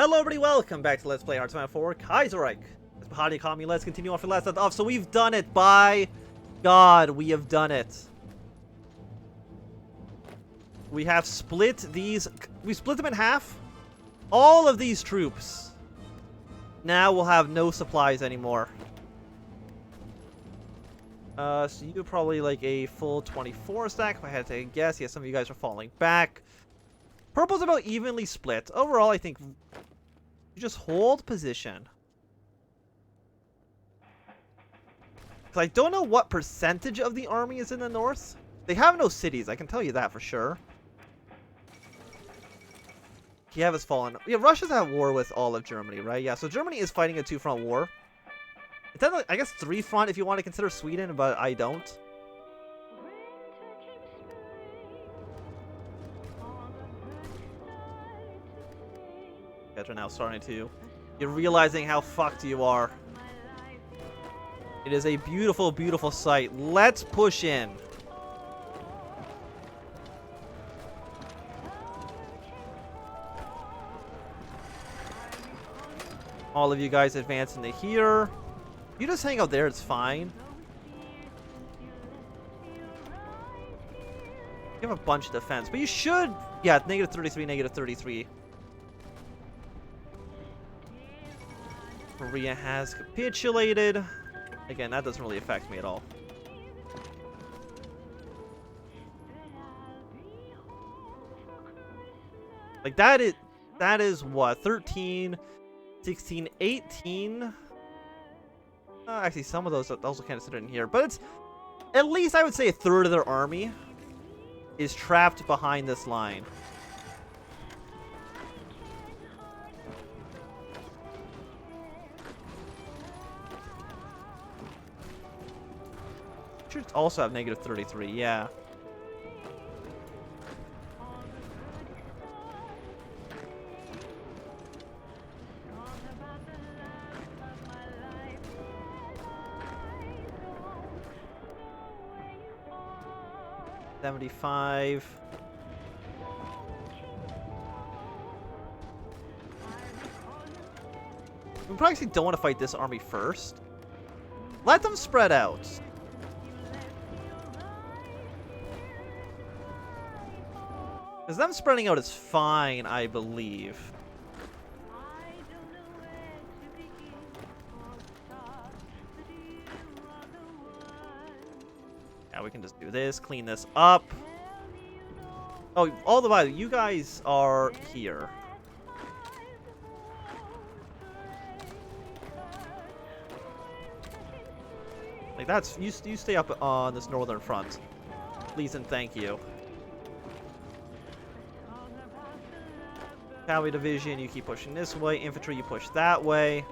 Hello everybody, welcome back to Let's Play Hearts of Iron IV Kaiserreich Bharatiya Commune. Let's continue on for the last left off. So we've done it, by God, we have done it. We have split these, we split them in half. All of these troops now will have no supplies anymore. So you probably like a full 24 stack if I had to take a guess. Yeah, some of you guys are falling back. Purple's about evenly split. Overall, I think you just hold position. Because I don't know what percentage of the army is in the north. They have no cities, I can tell you that for sure. Kiev has fallen. Yeah, Russia's at war with all of Germany, right? Yeah, so Germany is fighting a two-front war. It's I guess three-front if you want to consider Sweden, but I don't. You guys are now starting to... You're realizing how fucked you are. It is a beautiful, beautiful sight. Let's push in. All of you guys advance into here. You just hang out there, it's fine. You have a bunch of defense, but you should... Yeah, negative 33, negative 33. Korea has capitulated. Again, that doesn't really affect me at all. Like, that is what? 13, 16, 18? Actually, some of those also kind of sit in here. But it's, at least I would say a third of their army is trapped behind this line. Should also have negative 33, yeah. $75. We probably actually don't want to fight this army first. Let them spread out. Because them spreading out is fine, I believe. Yeah, we can just do this, clean this up. Oh, all the while, you guys are here. Like, that's... You stay up on this northern front. Please and thank you. Cavalry division, you keep pushing this way. Infantry, you push that way.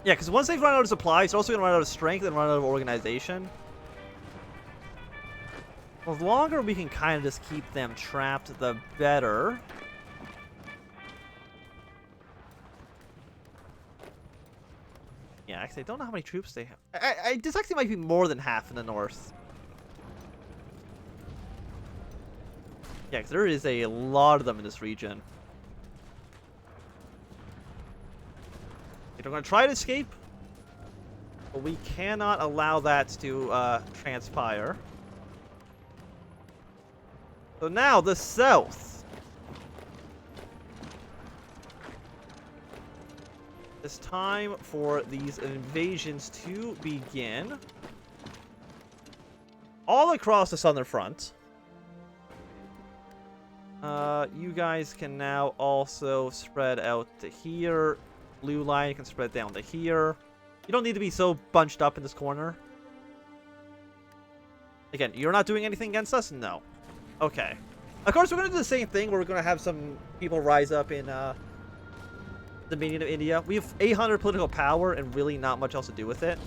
Yeah, because once they've run out of supplies, they're also going to run out of strength and run out of organization. Well, the longer we can kind of just keep them trapped, the better. Yeah, actually, I don't know how many troops they have. This actually might be more than half in the north. Yeah, because there is a lot of them in this region. They're going to try to escape, but we cannot allow that to transpire. So now, the south. It's time for these invasions to begin. All across the southern front. You guys can now also spread out to here. Blue line can spread down to here. You don't need to be so bunched up in this corner. Again, you're not doing anything against us? No. Okay. Of course, we're going to do the same thing. We're going to have some people rise up in the Dominion of India. We have 800 political power and really not much else to do with it.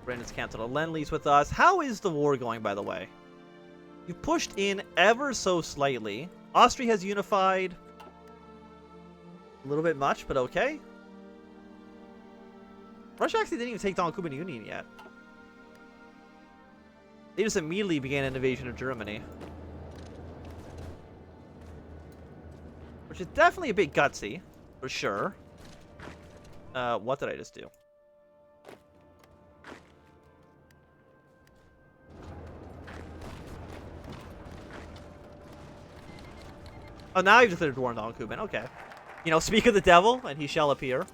Brandon's cancelled a Lend-Lease with us. How is the war going, by the way? You pushed in ever so slightly. Austria has unified. A little bit much, but okay. Russia actually didn't even take down Cuban Union yet. They just immediately began an invasion of Germany. Which is definitely a bit gutsy, for sure. What did I just do? Oh, now you've declared war on Cuban. Okay. You know, speak of the devil, and he shall appear.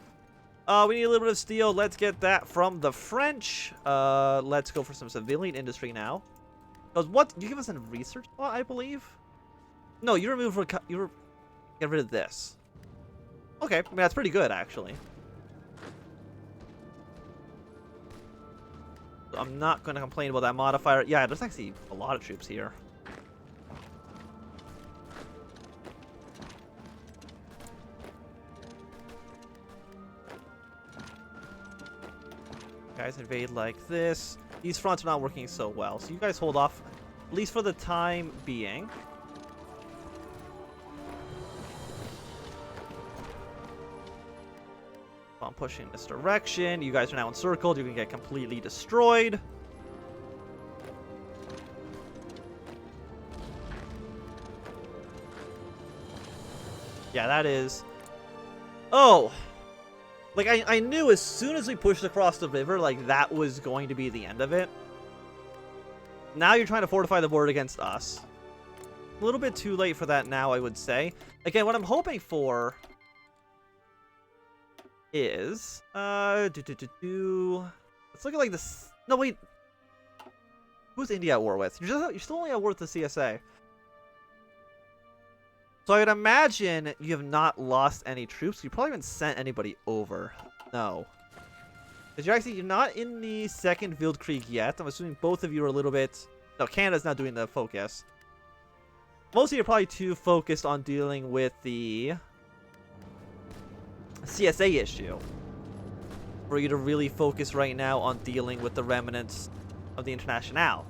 We need a little bit of steel. Let's get that from the French. Let's go for some civilian industry now. Because what? You give us a research spot, I believe? No, you remove... Get rid of this. Okay, I mean, that's pretty good, actually. So I'm not going to complain about that modifier. Yeah, there's actually a lot of troops here. Guys invade like this. These fronts are not working so well, so you guys hold off, at least for the time being. I'm pushing this direction. You guys are now encircled. You can get completely destroyed. Yeah, that is... Oh! Like, I knew as soon as we pushed across the river, like, that was going to be the end of it. Now you're trying to fortify the border against us. A little bit too late for that now, I would say. Again, what I'm hoping for is... Let's look at, like, this... No, wait. Who's India at war with? You're still only at war with the CSA. So I would imagine you have not lost any troops. You probably haven't sent anybody over. No. Because you're not in the second Wildkrieg yet. I'm assuming both of you are a little bit... No, Canada's not doing the focus. Most of you are probably too focused on dealing with the CSA issue. For you to really focus right now on dealing with the remnants of the Internationale.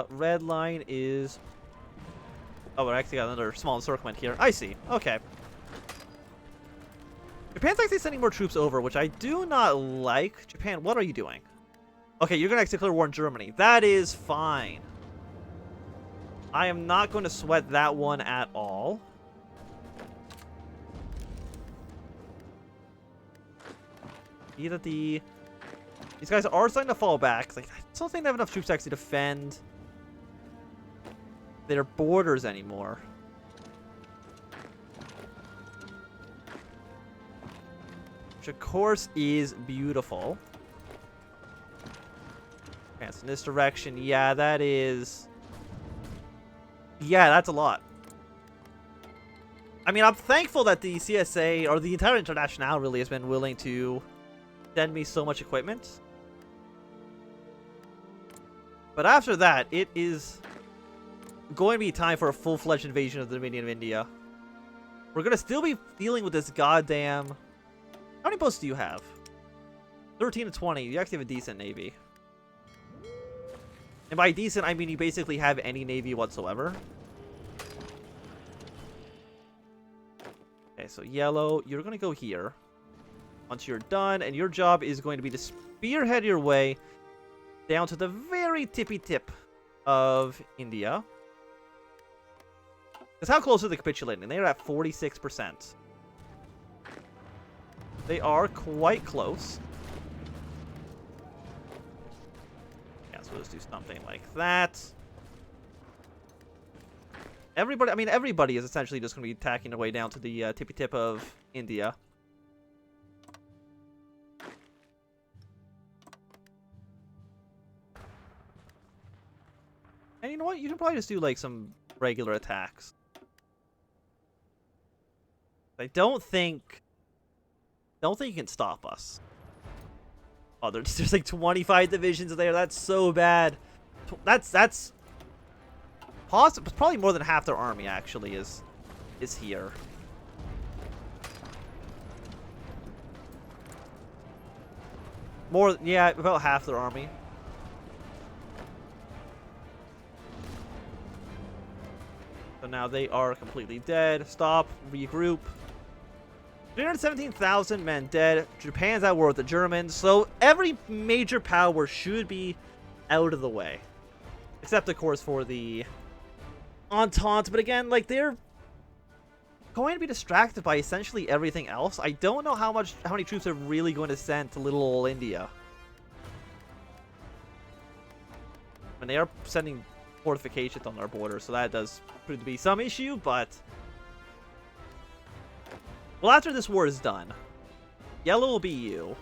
Red line is... Oh, we actually got another small encirclement here. I see. Okay. Japan's actually sending more troops over, which I do not like. Japan, what are you doing? Okay, you're going to declare war in Germany. That is fine. I am not going to sweat that one at all. Either these guys are starting to fall back. Like, I don't think they have enough troops to actually defend their borders anymore. Which, of course, is beautiful. Advance in this direction. Yeah, that is... Yeah, that's a lot. I mean, I'm thankful that the CSA, or the entire Internationale, really has been willing to send me so much equipment. But after that, it is going to be time for a full-fledged invasion of the Dominion of India. We're going to still be dealing with this goddamn... How many boats do you have? 13 to 20. You actually have a decent navy. And by decent, I mean you basically have any navy whatsoever. Okay, so yellow, you're going to go here. Once you're done, and your job is going to be to spearhead your way down to the very tippy tip of India. Because how close are they capitulating? They're at 46%. They are quite close. Yeah, so let's do something like that. Everybody, I mean, everybody is essentially just going to be attacking their way down to the tippy tip of India. And you know what? You can probably just do, like, some regular attacks. I don't think you can stop us. Oh, there's like 25 divisions there. That's so bad. That's probably more than half their army actually is here. More, yeah, about half their army. But now they are completely dead. Stop. Regroup. 317,000 men dead. Japan's at war with the Germans. So every major power should be out of the way. Except, of course, for the Entente. But again, like, they're going to be distracted by essentially everything else. I don't know how many troops they're really going to send to little old India. And they are sending fortifications on our border, so that does prove to be some issue, but... Well, after this war is done, yellow will be you.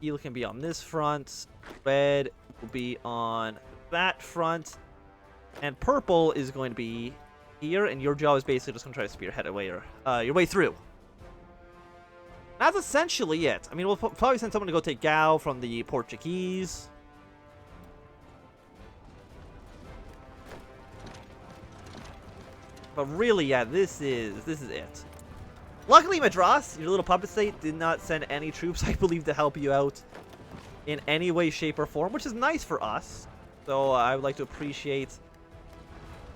Yellow can be on this front. Red will be on that front. And purple is going to be here, and your job is basically just going to try to spearhead your way through. That's essentially it. I mean, we'll probably send someone to go take Gao from the Portuguese. But really, yeah, this is it. Luckily, Madras, your little puppet state, did not send any troops, I believe, to help you out in any way, shape, or form, which is nice for us. So I would like to appreciate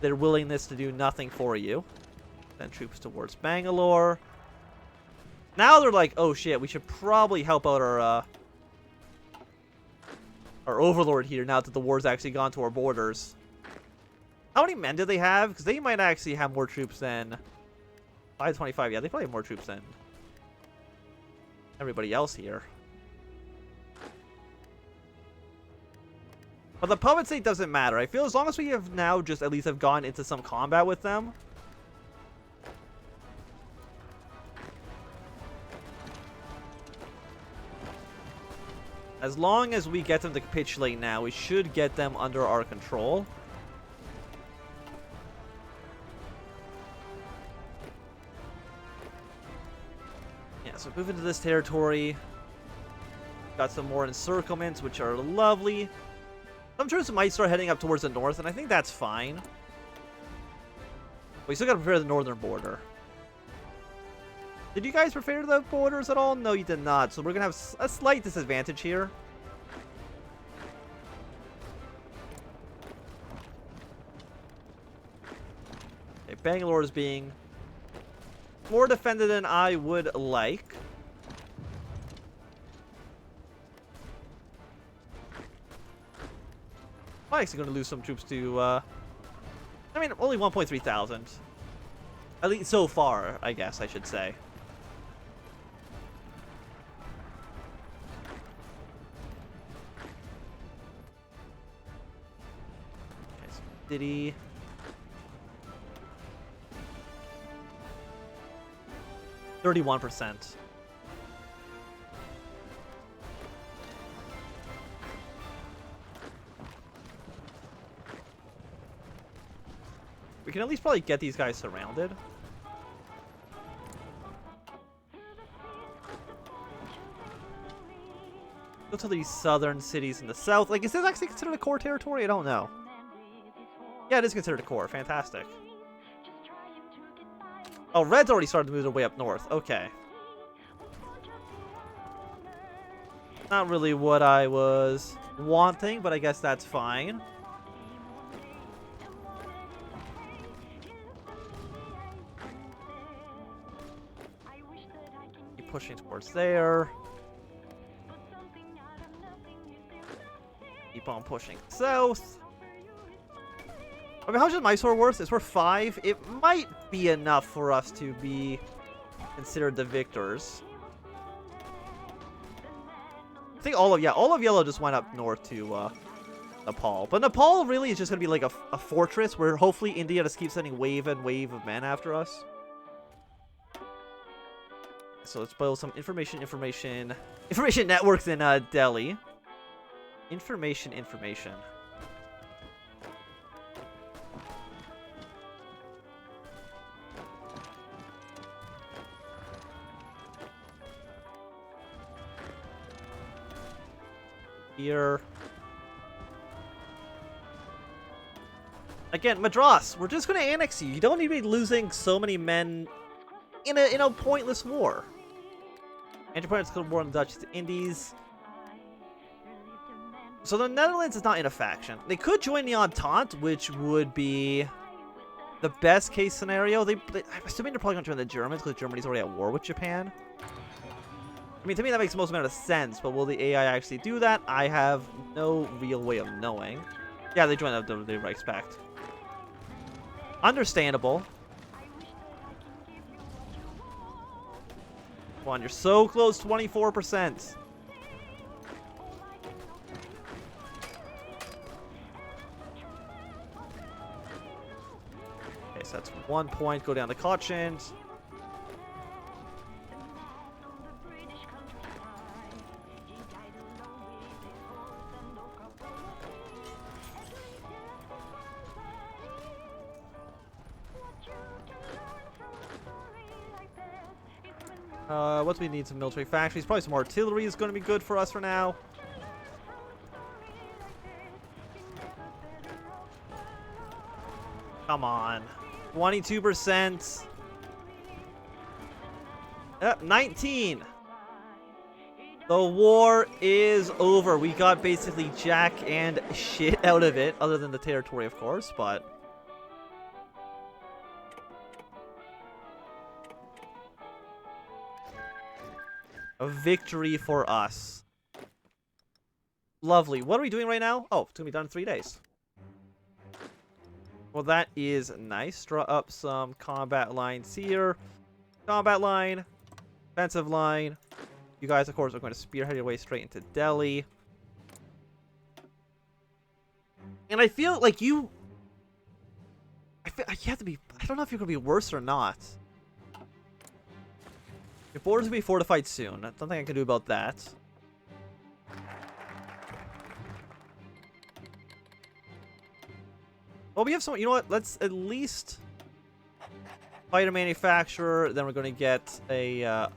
their willingness to do nothing for you. Send troops towards Bangalore. Now they're like, oh shit, we should probably help out our overlord here now that the war's actually gone to our borders. How many men do they have? Because they might actually have more troops than 525. Yeah, they probably have more troops than everybody else here. But the puppet state doesn't matter. I feel as long as we have now just at least have gone into some combat with them. As long as we get them to capitulate now, we should get them under our control. So move into this territory. Got some more encirclements, which are lovely. Some troops might start heading up towards the north, and I think that's fine. We still got to prepare the northern border. Did you guys prepare the borders at all? No, you did not. So we're going to have a slight disadvantage here. Okay, Bangalore is being more defended than I would like. I'm actually going to lose some troops to, I mean, only 1.3 thousand. At least so far, I guess I should say. Okay, so city. %. We can at least probably get these guys surrounded. Go to these southern cities in the south. Like, is this actually considered a core territory? I don't know. Yeah, it is considered a core. Fantastic. Oh, Red's already started to move their way up north. Okay. Not really what I was wanting, but I guess that's fine. Keep pushing towards there. Keep on pushing south. I mean, how much is Mysore worth? It's worth 5. It might be enough for us to be considered the victors. I think all of yellow just went up north to Nepal. But Nepal really is just going to be like a fortress where hopefully India just keeps sending wave and wave of men after us. So let's build some information networks in Delhi. Information. Here. Again, Madras, we're just going to annex you. You don't need to be losing so many men in a pointless war. Enterprise could war on the Dutch Indies. So the Netherlands is not in a faction. They could join the Entente, which would be the best case scenario. I'm assuming they're probably going to join the Germans because Germany's already at war with Japan. I mean, to me that makes the most amount of sense, but will the AI actually do that? I have no real way of knowing. Yeah, they joined the Reichspakt. Understandable. Come on, you're so close, 24%. Okay, so that's 1 point. Go down to Cochin. What do we need? Some military factories. Probably some artillery is going to be good for us for now. Come on. 22%. 19. The war is over. We got basically jack and shit out of it, other than the territory, of course, but... a victory for us. Lovely. What are we doing right now? Oh, it's going to be done in 3 days. Well, that is nice. Draw up some combat lines here. Combat line. Defensive line. You guys, of course, are going to spearhead your way straight into Delhi. And I feel like you... you have to be... I don't know if you're going to be worse or not. Your borders will be fortified soon. There's nothing I can do about that. Well, we have some... You know what? Let's at least... fighter manufacturer. Then we're going to get a...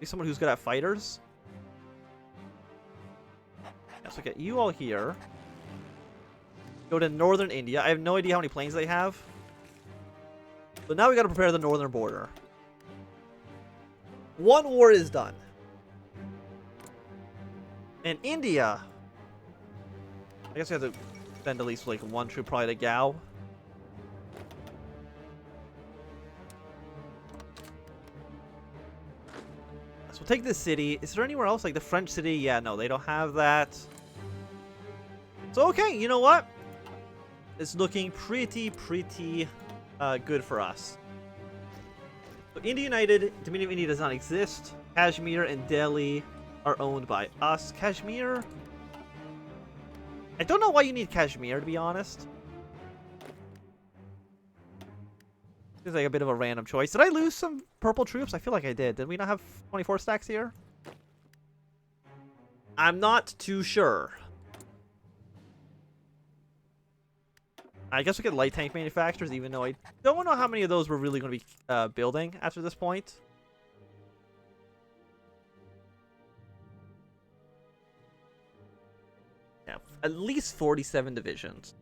someone who's good at fighters. Yeah, so get you all here. Go to northern India. I have no idea how many planes they have. But now we got to prepare the northern border. One war is done. And India... I guess we have to send at least like one troop probably to Gao. So we'll take this city. Is there anywhere else? Like the French city? Yeah, no, they don't have that. So, okay, you know what? It's looking pretty good for us. So, India United, Dominion of India does not exist. Kashmir and Delhi are owned by us. Kashmir? I don't know why you need Kashmir, to be honest. Seems like a bit of a random choice. Did I lose some purple troops? I feel like I did. Did we not have 24 stacks here? I'm not too sure. I guess we get light tank manufacturers, even though I don't know how many of those we're really going to be building after this point. Yeah, at least 47 divisions.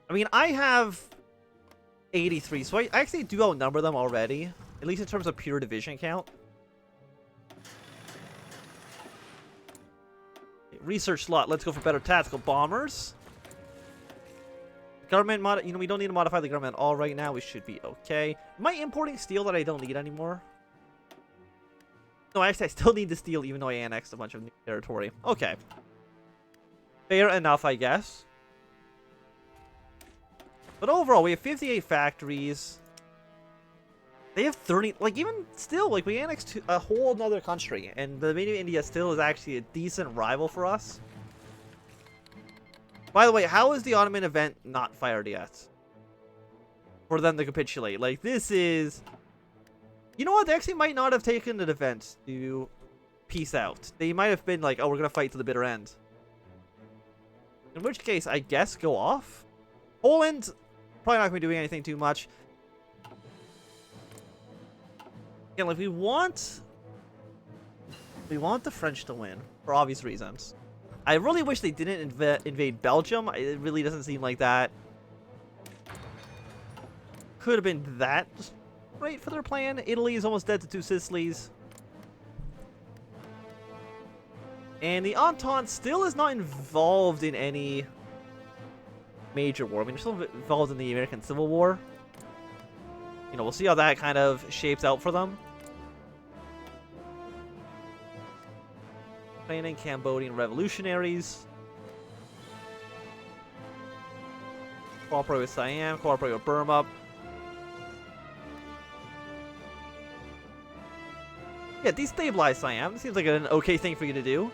I mean, I have 83, so I actually do outnumber them already, at least in terms of pure division count. Research slot. Let's go for better tactical bombers. Government mod, we don't need to modify the government at all right now. We should be okay. Am I importing steel that I don't need anymore? No, actually, I still need the steel, even though I annexed a bunch of new territory. Okay. Fair enough, I guess. But overall, we have 58 factories. They have 30... Like, even still, like, we annexed a whole nother country. And the Dominion of India still is actually a decent rival for us. By the way, how is the Ottoman event not fired yet? For them to capitulate. Like, this is... You know what? They actually might not have taken the defense to peace out. They might have been like, oh, we're going to fight to the bitter end. In which case, I guess go off. Poland, probably not going to be doing anything too much. Again, like, we want the French to win, for obvious reasons. I really wish they didn't invade Belgium. It really doesn't seem like that could have been that great for their plan. Italy is almost dead to 2 Sicilies. And the Entente still is not involved in any major war. I mean, they're still involved in the American Civil War. You know, we'll see how that kind of shapes out for them. Planning Cambodian revolutionaries. Cooperate with Siam, cooperate with Burma. Yeah, destabilize Siam. Seems like an okay thing for you to do.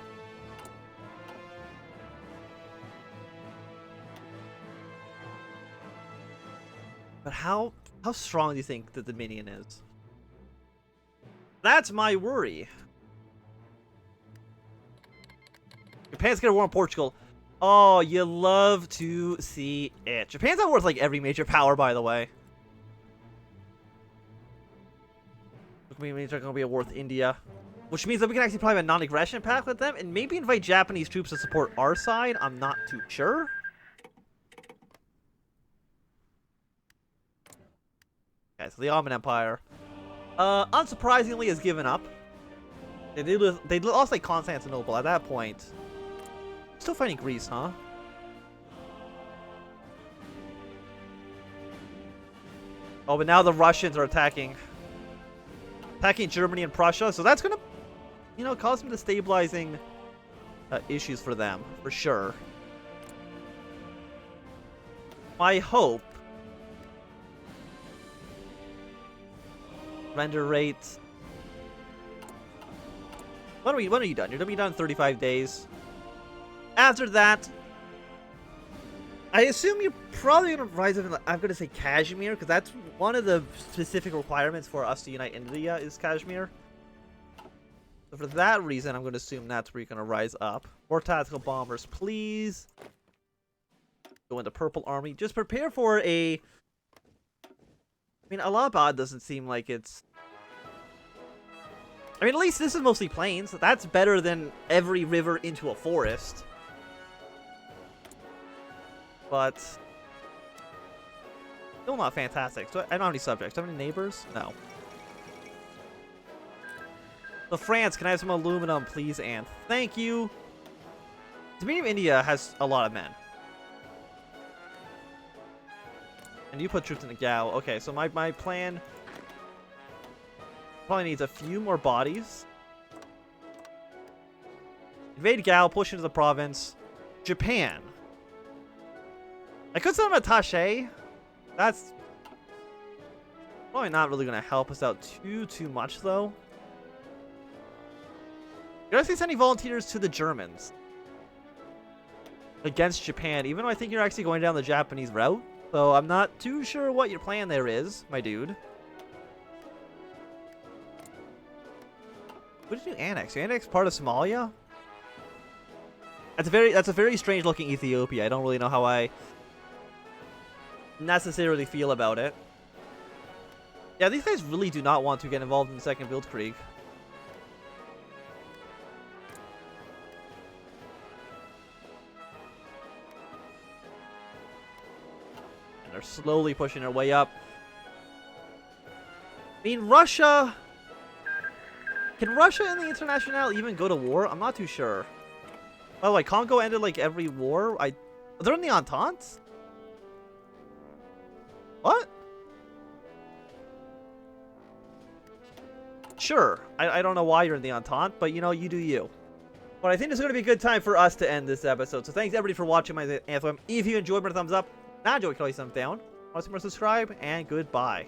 But how strong do you think the Dominion is? That's my worry. Japan's gonna war on Portugal. Oh, you love to see it. Japan's not worth like every major power, by the way. Which means they're gonna be a war with India. Which means that we can actually probably have a non-aggression pact with them and maybe invite Japanese troops to support our side. I'm not too sure. Okay, so the Ottoman Empire, unsurprisingly, has given up. They lost like Constantinople at that point. Still fighting Greece, huh? Oh, but now the Russians are attacking Germany and Prussia, so that's gonna, you know, cause some destabilizing issues for them, for sure. My hope. Render rates. When are you done? You're gonna be done in 35 days. After that, I assume you're probably gonna rise up in, I'm gonna say Kashmir, because that's one of the specific requirements for us to unite India is Kashmir. So for that reason, I'm gonna assume that's where you're gonna rise up. More tactical bombers, please. Go into Purple Army. Just prepare for a. I mean, Allahabad doesn't seem like it's. I mean, at least this is mostly plains. That's better than every river into a forest. But still not fantastic. So I don't have any subjects. Do I have any neighbors? No. So France, can I have some aluminum, please? And thank you. Dominion of India has a lot of men. And you put troops in the Gao. Okay, so my plan probably needs a few more bodies. Invade Gao, push into the province. Japan. I could send them attaché. That's probably not really going to help us out too much, though. You're actually sending volunteers to the Germans against Japan, even though I think you're actually going down the Japanese route. So I'm not too sure what your plan there is, my dude. What did you annex? You annexed part of Somalia? That's a very strange looking Ethiopia. I don't really know how I necessarily feel about it. Yeah, these guys really do not want to get involved in the Second Weltkrieg. And they're slowly pushing their way up. I mean, Russia. Can Russia and the Internationale even go to war? I'm not too sure. By the way, Congo ended like every war. They're in the Entente? What? Sure. I don't know why you're in the Entente, but you know, you do you. But I think this is going to be a good time for us to end this episode. So thanks everybody for watching my anthem. If you enjoyed, put a thumbs up. Not enjoyed, can always thumbs down. Want to see more, subscribe, and goodbye.